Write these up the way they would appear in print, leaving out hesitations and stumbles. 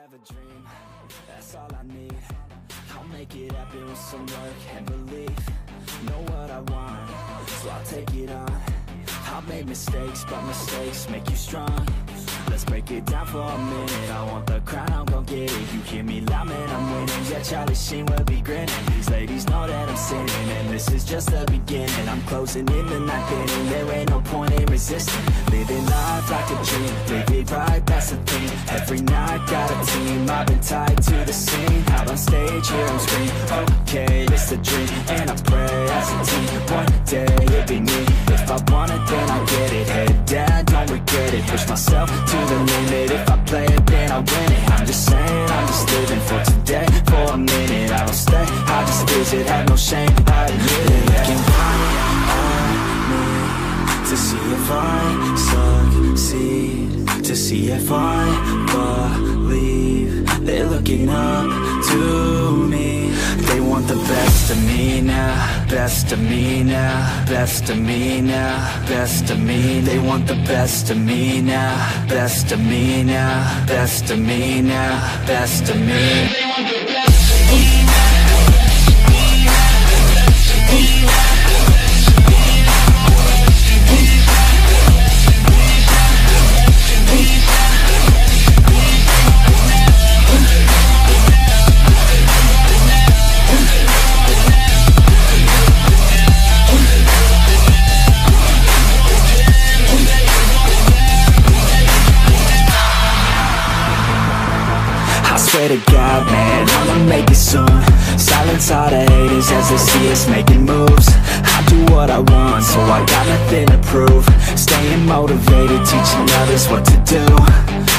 have a dream, that's all I need. I'll make it happen with some work and belief. Know what I want, so I'll take it on. I've made mistakes, but mistakes make you strong. Let's break it down for a minute. I want the crown, I'm gon' get it. You hear me loud, man, I'm winning. Yeah, Charlie Sheen will be grinning. These ladies know that I'm sinning, and this is just the beginning. I'm closing in the ninth inning. There ain't no point in resisting. Living life like a dream, live it right, that's the thing. Every night got a team, I've been tied to the scene. Out on stage, hear them scream, okay, it's a dream. And I pray as a team, one day it'll be me. If I want it, then I'll get it. Head down, don't regret it. Push myself to the limit. If I play it, then I win it. I'm just saying, I'm just living for today. For a minute, I don't stay, I just visit. Have no shame, I admit it. Looking right at me to see if I succeed, to see if I believe. They're looking up to me. They want the best of me now, best of me now, best of me now, best of me. They want the best of me now, best of me now, best of me now, best of me. They want the best of me now. Swear to God, man, I'ma make it soon. Silence all the haters as they see us making moves. I do what I want, so I got nothing to prove. Staying motivated, teaching others what to do.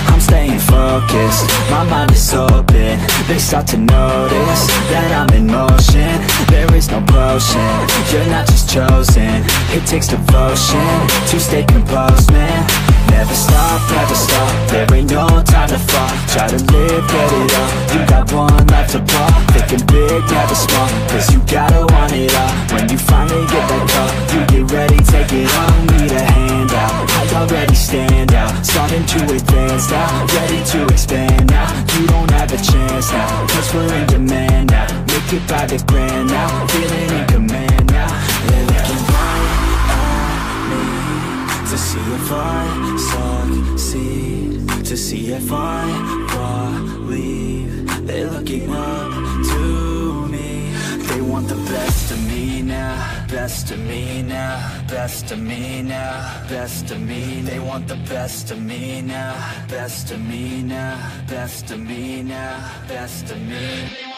I'm staying focused, my mind is open. They start to notice that I'm in motion. There is no potion, you're not just chosen. It takes devotion to stay composed, man. Never stop, there ain't no time to fall. Try to live, get it up, you got one life to ball. Thinking big, never small, cause you gotta want it all. When you finally get that call, you get ready, take it on. Need a hand out, I already stand out. Starting to advance now, ready to expand now. You don't have a chance now, cause we're in demand now. Make it by the grand now, feeling in command now. They're looking right at me to see if I succeed, to see if I believe. They're looking up to me. They want the best of me now, best of me now, best of me now, best of me. They want the best of me now, best of me now, best of me now, best of me.